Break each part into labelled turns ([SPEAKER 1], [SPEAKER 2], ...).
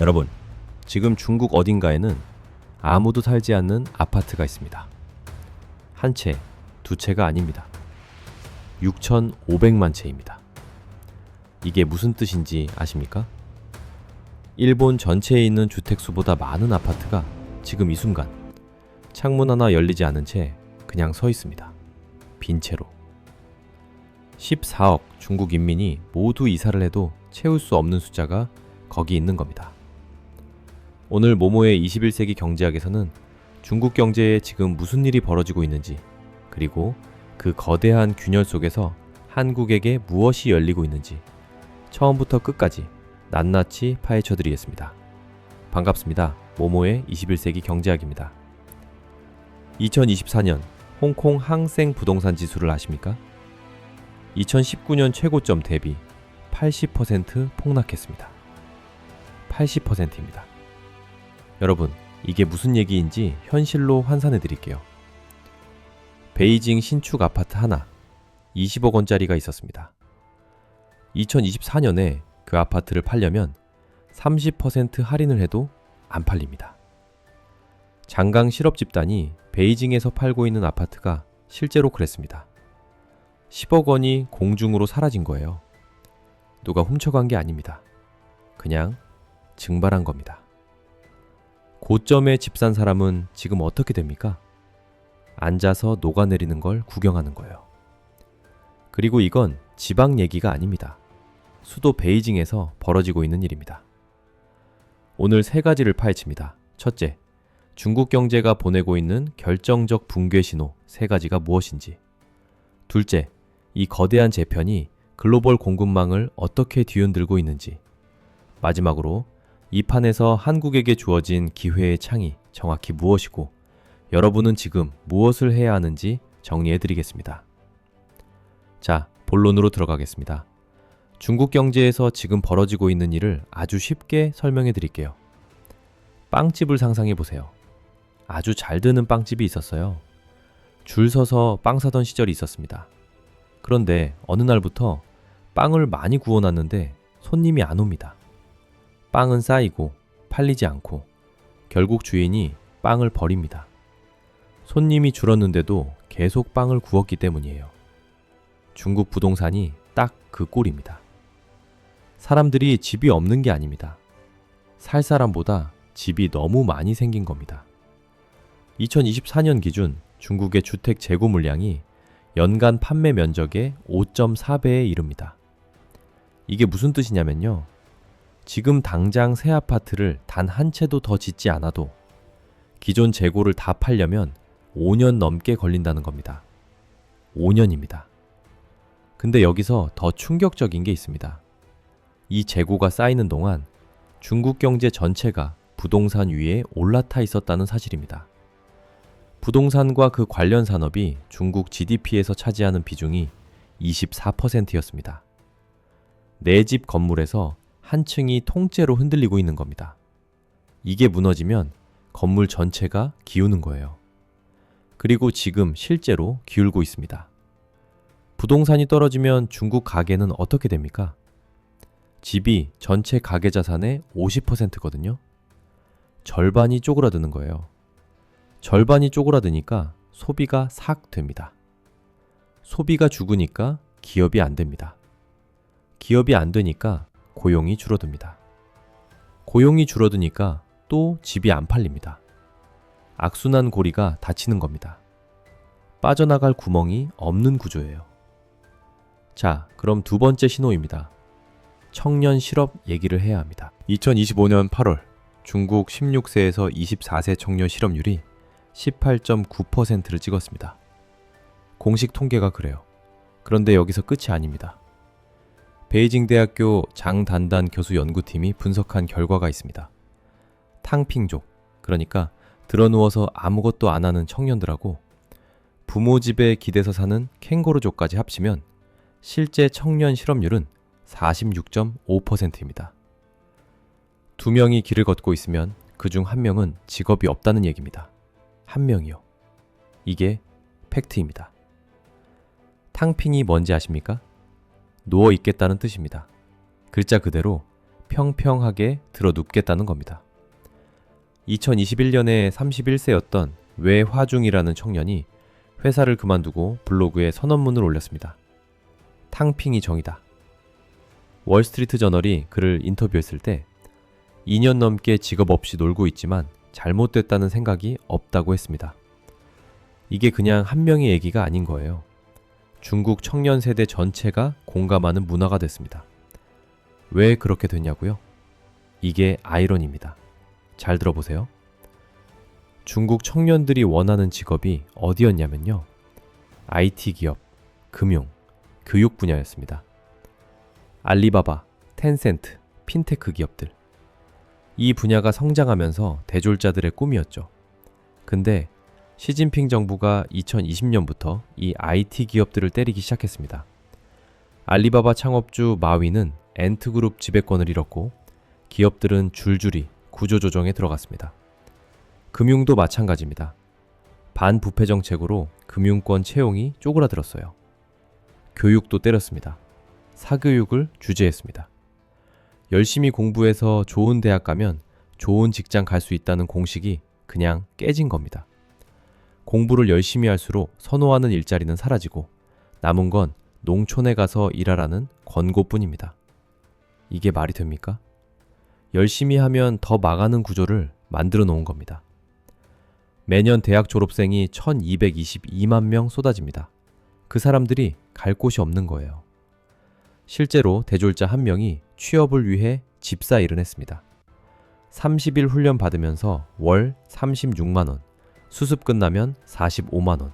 [SPEAKER 1] 여러분, 지금 중국 어딘가에는 아무도 살지 않는 아파트가 있습니다. 한 채, 두 채가 아닙니다. 6,500만 채입니다. 이게 무슨 뜻인지 아십니까? 일본 전체에 있는 주택수보다 많은 아파트가 지금 이 순간 창문 하나 열리지 않은 채 그냥 서 있습니다. 빈 채로. 14억 중국 인민이 모두 이사를 해도 채울 수 없는 숫자가 거기 있는 겁니다. 오늘 모모의 21세기 경제학에서는 중국 경제에 지금 무슨 일이 벌어지고 있는지, 그리고 그 거대한 균열 속에서 한국에게 무엇이 열리고 있는지 처음부터 끝까지 낱낱이 파헤쳐 드리겠습니다. 반갑습니다. 모모의 21세기 경제학입니다. 2024년 홍콩 항생 부동산 지수를 아십니까? 2019년 최고점 대비 80% 폭락했습니다. 80%입니다. 여러분, 이게 무슨 얘기인지 현실로 환산해 드릴게요. 베이징 신축 아파트 하나 20억 원짜리가 있었습니다. 2024년에 그 아파트를 팔려면 30% 할인을 해도 안 팔립니다. 장강 실업 집단이 베이징에서 팔고 있는 아파트가 실제로 그랬습니다. 10억 원이 공중으로 사라진 거예요. 누가 훔쳐간 게 아닙니다. 그냥 증발한 겁니다. 고점에 집 산 사람은 지금 어떻게 됩니까? 앉아서 녹아내리는 걸 구경하는 거예요. 그리고 이건 지방 얘기가 아닙니다. 수도 베이징에서 벌어지고 있는 일입니다. 오늘 세 가지를 파헤칩니다. 첫째, 중국 경제가 보내고 있는 결정적 붕괴 신호 세 가지가 무엇인지. 둘째, 이 거대한 재편이 글로벌 공급망을 어떻게 뒤흔들고 있는지. 마지막으로 이 판에서 한국에게 주어진 기회의 창이 정확히 무엇이고 여러분은 지금 무엇을 해야 하는지 정리해 드리겠습니다. 자, 본론으로 들어가겠습니다. 중국 경제에서 지금 벌어지고 있는 일을 아주 쉽게 설명해 드릴게요. 빵집을 상상해 보세요. 아주 잘 드는 빵집이 있었어요. 줄 서서 빵 사던 시절이 있었습니다. 그런데 어느 날부터 빵을 많이 구워놨는데 손님이 안 옵니다. 빵은 쌓이고 팔리지 않고 결국 주인이 빵을 버립니다. 손님이 줄었는데도 계속 빵을 구웠기 때문이에요. 중국 부동산이 딱 그 꼴입니다. 사람들이 집이 없는 게 아닙니다. 살 사람보다 집이 너무 많이 생긴 겁니다. 2024년 기준 중국의 주택 재고 물량이 연간 판매 면적의 5.4배에 이릅니다. 이게 무슨 뜻이냐면요. 지금 당장 새 아파트를 단 한 채도 더 짓지 않아도 기존 재고를 다 팔려면 5년 넘게 걸린다는 겁니다. 5년입니다. 근데 여기서 더 충격적인 게 있습니다. 이 재고가 쌓이는 동안 중국 경제 전체가 부동산 위에 올라타 있었다는 사실입니다. 부동산과 그 관련 산업이 중국 GDP에서 차지하는 비중이 24%였습니다. 내 집 건물에서 한 층이 통째로 흔들리고 있는 겁니다. 이게 무너지면 건물 전체가 기우는 거예요. 그리고 지금 실제로 기울고 있습니다. 부동산이 떨어지면 중국 가계는 어떻게 됩니까? 집이 전체 가계 자산의 50%거든요. 절반이 쪼그라드는 거예요. 절반이 쪼그라드니까 소비가 삭 됩니다. 소비가 죽으니까 기업이 안 됩니다. 기업이 안 되니까 고용이 줄어듭니다. 고용이 줄어드니까 또 집이 안 팔립니다. 악순환 고리가 닫히는 겁니다. 빠져나갈 구멍이 없는 구조예요. 자, 그럼 두 번째 신호입니다. 청년 실업 얘기를 해야 합니다. 2025년 8월 중국 16세에서 24세 청년 실업률이 18.9%를 찍었습니다. 공식 통계가 그래요. 그런데 여기서 끝이 아닙니다. 베이징 대학교 장단단 교수 연구팀이 분석한 결과가 있습니다. 탕핑족, 그러니까 드러누워서 아무것도 안 하는 청년들하고 부모 집에 기대서 사는 캥거루족까지 합치면 실제 청년 실업률은 46.5%입니다. 두 명이 길을 걷고 있으면 그중 한 명은 직업이 없다는 얘기입니다. 한 명이요. 이게 팩트입니다. 탕핑이 뭔지 아십니까? 누워 있겠다는 뜻입니다. 글자 그대로 평평하게 들어눕겠다는 겁니다. 2021년에 31세였던 외화중이라는 청년이 회사를 그만두고 블로그에 선언문을 올렸습니다. 탕핑이 정의다. 월스트리트 저널이 그를 인터뷰했을 때 2년 넘게 직업 없이 놀고 있지만 잘못됐다는 생각이 없다고 했습니다. 이게 그냥 한 명의 얘기가 아닌 거예요. 중국 청년 세대 전체가 공감하는 문화가 됐습니다. 왜 그렇게 됐냐고요? 이게 아이러니입니다. 잘 들어보세요. 중국 청년들이 원하는 직업이 어디였냐면요. IT 기업, 금융, 교육 분야였습니다. 알리바바, 텐센트, 핀테크 기업들. 이 분야가 성장하면서 대졸자들의 꿈이었죠. 근데 시진핑 정부가 2020년부터 이 IT 기업들을 때리기 시작했습니다. 알리바바 창업주 마위는 엔트그룹 지배권을 잃었고 기업들은 줄줄이 구조조정에 들어갔습니다. 금융도 마찬가지입니다. 반부패 정책으로 금융권 채용이 쪼그라들었어요. 교육도 때렸습니다. 사교육을 규제했습니다. 열심히 공부해서 좋은 대학 가면 좋은 직장 갈 수 있다는 공식이 그냥 깨진 겁니다. 공부를 열심히 할수록 선호하는 일자리는 사라지고 남은 건 농촌에 가서 일하라는 권고뿐입니다. 이게 말이 됩니까? 열심히 하면 더 망하는 구조를 만들어 놓은 겁니다. 매년 대학 졸업생이 1222만 명 쏟아집니다. 그 사람들이 갈 곳이 없는 거예요. 실제로 대졸자 한 명이 취업을 위해 집사 일을 했습니다. 30일 훈련 받으면서 월 36만 원, 수습 끝나면 45만 원,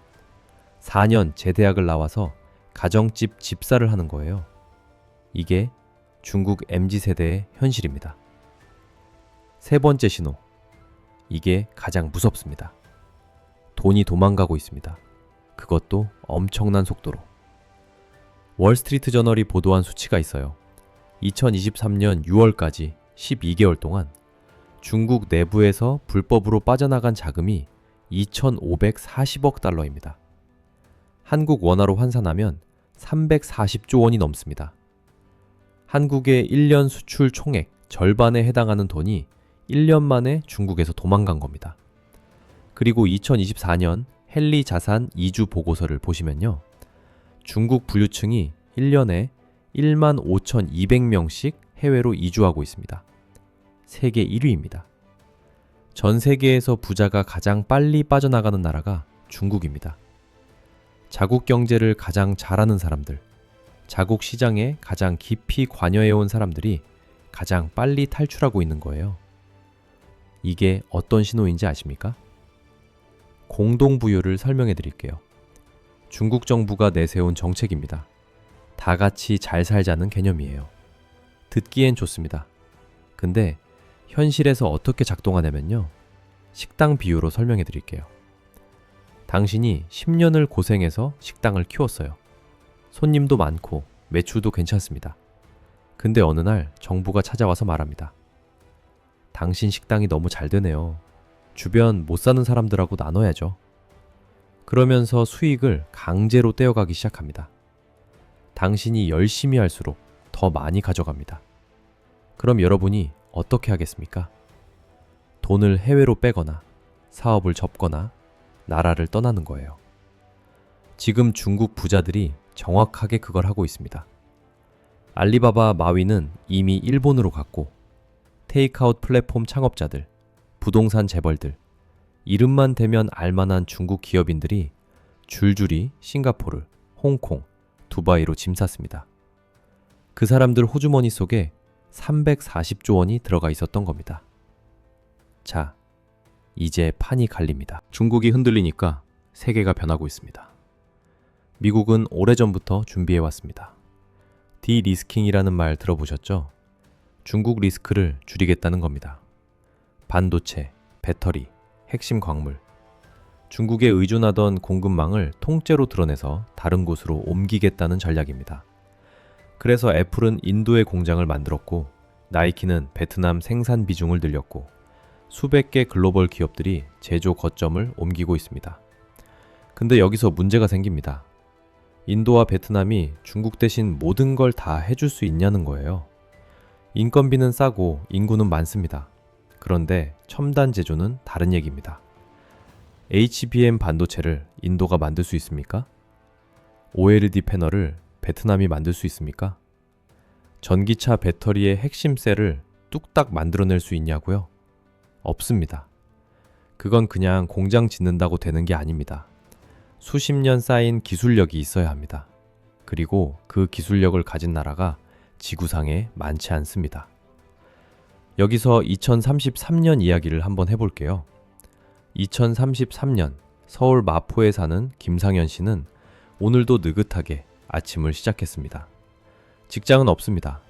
[SPEAKER 1] 4년 제대학을 나와서 가정집 집사를 하는 거예요. 이게 중국 MZ세대의 현실입니다. 세 번째 신호. 이게 가장 무섭습니다. 돈이 도망가고 있습니다. 그것도 엄청난 속도로. 월스트리트 저널이 보도한 수치가 있어요. 2023년 6월까지 12개월 동안 중국 내부에서 불법으로 빠져나간 자금이 2,540억 달러입니다. 한국 원화로 환산하면 340조 원이 넘습니다. 한국의 1년 수출 총액 절반에 해당하는 돈이 1년 만에 중국에서 도망간 겁니다. 그리고 2024년 헨리 자산 이주 보고서를 보시면요. 중국 부유층이 1년에 1만 5,200명씩 해외로 이주하고 있습니다. 세계 1위입니다. 전 세계에서 부자가 가장 빨리 빠져나가는 나라가 중국입니다. 자국 경제를 가장 잘하는 사람들, 자국 시장에 가장 깊이 관여해온 사람들이 가장 빨리 탈출하고 있는 거예요. 이게 어떤 신호인지 아십니까? 공동부유를 설명해 드릴게요. 중국 정부가 내세운 정책입니다. 다 같이 잘 살자는 개념이에요. 듣기엔 좋습니다. 근데 현실에서 어떻게 작동하냐면요. 식당 비유로 설명해 드릴게요. 당신이 10년을 고생해서 식당을 키웠어요. 손님도 많고 매출도 괜찮습니다. 근데 어느 날 정부가 찾아와서 말합니다. 당신 식당이 너무 잘 되네요. 주변 못 사는 사람들하고 나눠야죠. 그러면서 수익을 강제로 떼어가기 시작합니다. 당신이 열심히 할수록 더 많이 가져갑니다. 그럼 여러분이 어떻게 하겠습니까? 돈을 해외로 빼거나 사업을 접거나 나라를 떠나는 거예요. 지금 중국 부자들이 정확하게 그걸 하고 있습니다. 알리바바 마위는 이미 일본으로 갔고 테이크아웃 플랫폼 창업자들, 부동산 재벌들, 이름만 대면 알만한 중국 기업인들이 줄줄이 싱가포르, 홍콩, 두바이로 짐 쌌습니다. 그 사람들 호주머니 속에 340조 원이 들어가 있었던 겁니다. 자, 이제 판이 갈립니다. 중국이 흔들리니까 세계가 변하고 있습니다. 미국은 오래전부터 준비해왔습니다. 디리스킹이라는 말 들어보셨죠? 중국 리스크를 줄이겠다는 겁니다. 반도체, 배터리, 핵심 광물, 중국에 의존하던 공급망을 통째로 드러내서 다른 곳으로 옮기겠다는 전략입니다. 그래서 애플은 인도에 공장을 만들었고 나이키는 베트남 생산 비중을 늘렸고 수백 개 글로벌 기업들이 제조 거점을 옮기고 있습니다. 근데 여기서 문제가 생깁니다. 인도와 베트남이 중국 대신 모든 걸 다 해줄 수 있냐는 거예요. 인건비는 싸고 인구는 많습니다. 그런데 첨단 제조는 다른 얘기입니다. HBM 반도체를 인도가 만들 수 있습니까? OLED 패널을 베트남이 만들 수 있습니까? 전기차 배터리의 핵심 셀을 뚝딱 만들어낼 수 있냐고요? 없습니다. 그건 그냥 공장 짓는다고 되는 게 아닙니다. 수십 년 쌓인 기술력이 있어야 합니다. 그리고 그 기술력을 가진 나라가 지구상에 많지 않습니다. 여기서 2033년 이야기를 한번 해볼게요. 2033년 서울 마포에 사는 김상현 씨는 오늘도 느긋하게 아침을 시작했습니다. 직장은 없습니다.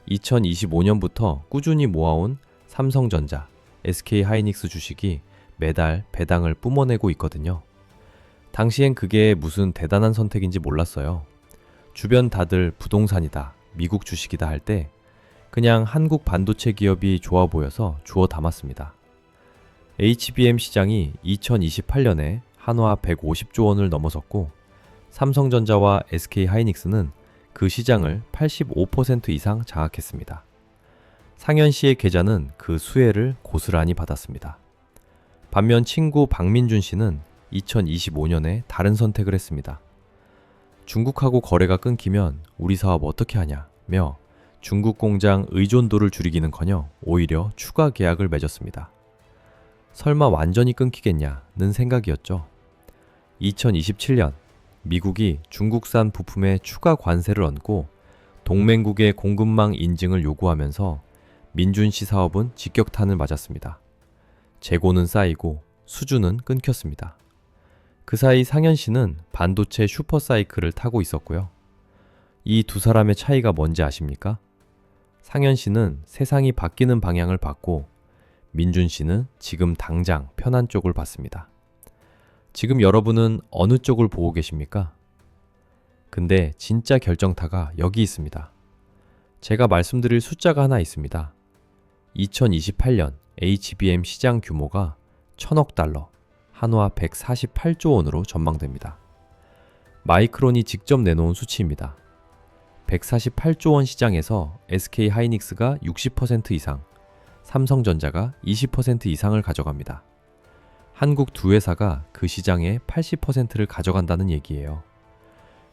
[SPEAKER 1] 2025년부터 꾸준히 모아온 삼성전자, SK하이닉스 주식이 매달 배당을 뿜어내고 있거든요. 당시엔 그게 무슨 대단한 선택인지 몰랐어요. 주변 다들 부동산이다, 미국 주식이다 할 때 그냥 한국 반도체 기업이 좋아 보여서 주워 담았습니다. HBM 시장이 2028년에 한화 150조 원을 넘어섰고 삼성전자와 SK하이닉스는 그 시장을 85% 이상 장악했습니다. 상현 씨의 계좌는 그 수혜를 고스란히 받았습니다. 반면 친구 박민준 씨는 2025년에 다른 선택을 했습니다. 중국하고 거래가 끊기면 우리 사업 어떻게 하냐며 중국 공장 의존도를 줄이기는커녕 오히려 추가 계약을 맺었습니다. 설마 완전히 끊기겠냐는 생각이었죠. 2027년 미국이 중국산 부품에 추가 관세를 얹고 동맹국의 공급망 인증을 요구하면서 민준 씨 사업은 직격탄을 맞았습니다. 재고는 쌓이고 수주는 끊겼습니다. 그 사이 상현 씨는 반도체 슈퍼사이클을 타고 있었고요. 이 두 사람의 차이가 뭔지 아십니까? 상현 씨는 세상이 바뀌는 방향을 봤고 민준 씨는 지금 당장 편한 쪽을 봤습니다. 지금 여러분은 어느 쪽을 보고 계십니까? 근데 진짜 결정타가 여기 있습니다. 제가 말씀드릴 숫자가 하나 있습니다. 2028년 HBM 시장 규모가 1000억 달러, 한화 148조 원으로 전망됩니다. 마이크론이 직접 내놓은 수치입니다. 148조 원 시장에서 SK하이닉스가 60% 이상, 삼성전자가 20% 이상을 가져갑니다. 한국 두 회사가 그 시장의 80%를 가져간다는 얘기예요.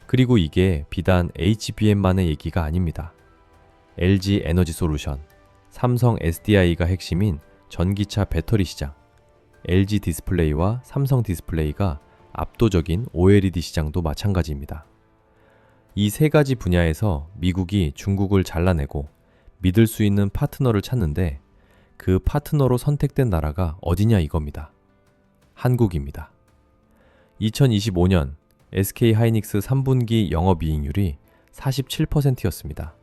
[SPEAKER 1] 그리고 이게 비단 HBM만의 얘기가 아닙니다. LG 에너지솔루션, 삼성 SDI가 핵심인 전기차 배터리 시장, LG 디스플레이와 삼성 디스플레이가 압도적인 OLED 시장도 마찬가지입니다. 이 세 가지 분야에서 미국이 중국을 잘라내고 믿을 수 있는 파트너를 찾는데 그 파트너로 선택된 나라가 어디냐 이겁니다. 한국입니다. 2025년 SK하이닉스 3분기 영업이익률이 47%였습니다.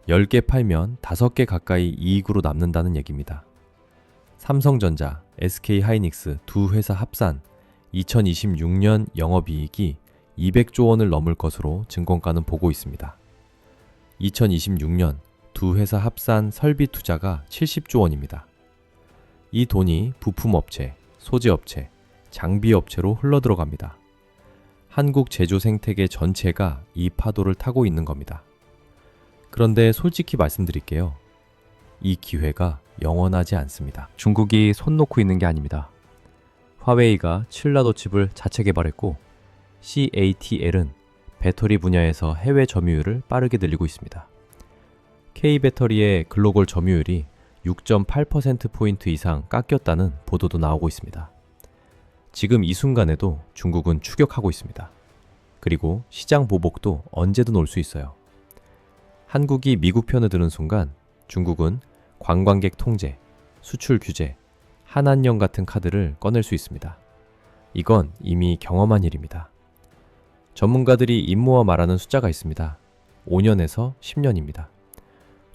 [SPEAKER 1] 10개 팔면 5개 가까이 이익으로 남는다는 얘기입니다. 삼성전자, SK하이닉스 두 회사 합산 2026년 영업이익이 200조 원을 넘을 것으로 증권가는 보고 있습니다. 2026년 두 회사 합산 설비 투자가 70조 원입니다. 이 돈이 부품업체, 소재업체, 장비업체로 흘러들어갑니다. 한국 제조 생태계 전체가 이 파도를 타고 있는 겁니다. 그런데 솔직히 말씀드릴게요. 이 기회가 영원하지 않습니다. 중국이 손 놓고 있는 게 아닙니다. 화웨이가 칠라도 칩을 자체 개발했고 CATL은 배터리 분야에서 해외 점유율을 빠르게 늘리고 있습니다. K배터리의 글로벌 점유율이 6.8%포인트 이상 깎였다는 보도도 나오고 있습니다. 지금 이 순간에도 중국은 추격하고 있습니다. 그리고 시장 보복도 언제든 올 수 있어요. 한국이 미국 편을 드는 순간 중국은 관광객 통제, 수출 규제, 한한령 같은 카드를 꺼낼 수 있습니다. 이건 이미 경험한 일입니다. 전문가들이 임모아 말하는 숫자가 있습니다. 5년에서 10년입니다.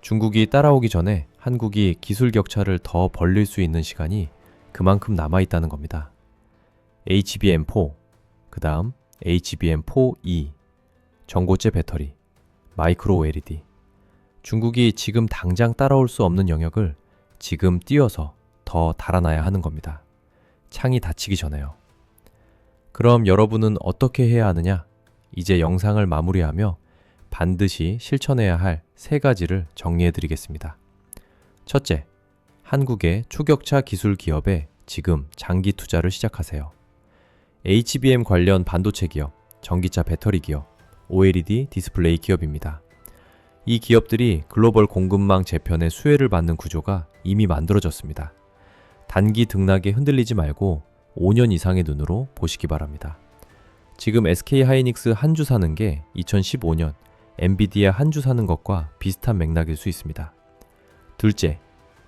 [SPEAKER 1] 중국이 따라오기 전에 한국이 기술 격차를 더 벌릴 수 있는 시간이 그만큼 남아있다는 겁니다. HBM4, 그 다음 HBM4E, 전고체 배터리, 마이크로 LED. 중국이 지금 당장 따라올 수 없는 영역을 지금 뛰어서 더 달아나야 하는 겁니다. 창이 닫히기 전에요. 그럼 여러분은 어떻게 해야 하느냐? 이제 영상을 마무리하며 반드시 실천해야 할 세 가지를 정리해 드리겠습니다. 첫째, 한국의 초격차 기술 기업에 지금 장기 투자를 시작하세요. HBM 관련 반도체 기업, 전기차 배터리 기업, OLED 디스플레이 기업입니다. 이 기업들이 글로벌 공급망 재편의 수혜를 받는 구조가 이미 만들어졌습니다. 단기 등락에 흔들리지 말고 5년 이상의 눈으로 보시기 바랍니다. 지금 SK하이닉스 한 주 사는 게 2015년 엔비디아 한 주 사는 것과 비슷한 맥락일 수 있습니다. 둘째,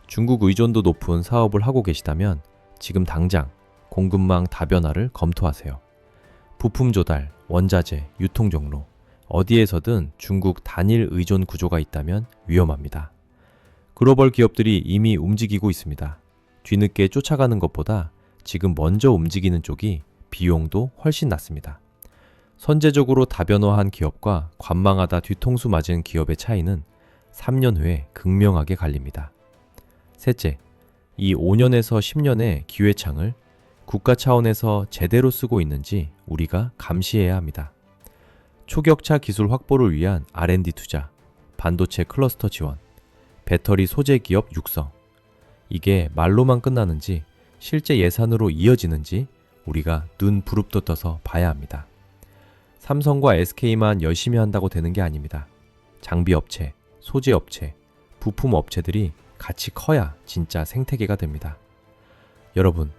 [SPEAKER 1] 중국 의존도 높은 사업을 하고 계시다면 지금 당장 공급망 다변화를 검토하세요. 부품 조달, 원자재, 유통 경로, 어디에서든 중국 단일 의존 구조가 있다면 위험합니다. 글로벌 기업들이 이미 움직이고 있습니다. 뒤늦게 쫓아가는 것보다 지금 먼저 움직이는 쪽이 비용도 훨씬 낮습니다. 선제적으로 다변화한 기업과 관망하다 뒤통수 맞은 기업의 차이는 3년 후에 극명하게 갈립니다. 셋째, 이 5년에서 10년의 기회창을 국가 차원에서 제대로 쓰고 있는지 우리가 감시해야 합니다. 초격차 기술 확보를 위한 R&D 투자, 반도체 클러스터 지원, 배터리 소재 기업 육성. 이게 말로만 끝나는지 실제 예산으로 이어지는지 우리가 눈 부릅떠 떠서 봐야 합니다. 삼성과 SK만 열심히 한다고 되는 게 아닙니다. 장비 업체, 소재 업체, 부품 업체들이 같이 커야 진짜 생태계가 됩니다. 여러분,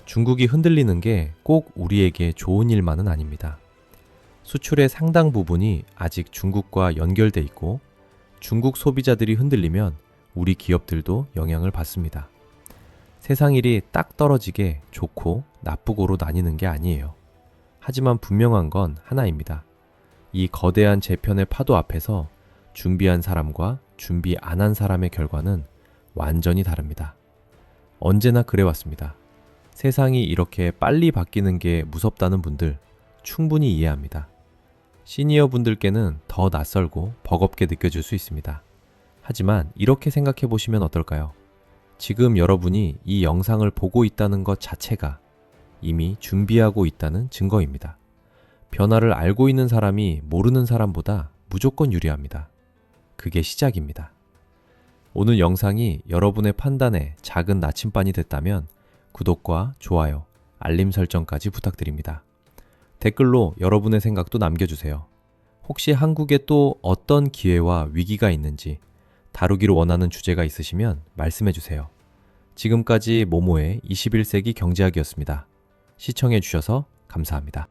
[SPEAKER 1] 중국이 흔들리는 게 꼭 우리에게 좋은 일만은 아닙니다. 수출의 상당 부분이 아직 중국과 연결돼 있고 중국 소비자들이 흔들리면 우리 기업들도 영향을 받습니다. 세상 일이 딱 떨어지게 좋고 나쁘고로 나뉘는 게 아니에요. 하지만 분명한 건 하나입니다. 이 거대한 재편의 파도 앞에서 준비한 사람과 준비 안 한 사람의 결과는 완전히 다릅니다. 언제나 그래왔습니다. 세상이 이렇게 빨리 바뀌는 게 무섭다는 분들 충분히 이해합니다. 시니어 분들께는 더 낯설고 버겁게 느껴질 수 있습니다. 하지만 이렇게 생각해 보시면 어떨까요? 지금 여러분이 이 영상을 보고 있다는 것 자체가 이미 준비하고 있다는 증거입니다. 변화를 알고 있는 사람이 모르는 사람보다 무조건 유리합니다. 그게 시작입니다. 오늘 영상이 여러분의 판단에 작은 나침반이 됐다면 구독과 좋아요, 알림 설정까지 부탁드립니다. 댓글로 여러분의 생각도 남겨주세요. 혹시 한국에 또 어떤 기회와 위기가 있는지 다루기로 원하는 주제가 있으시면 말씀해주세요. 지금까지 모모의 21세기 경제학이었습니다. 시청해주셔서 감사합니다.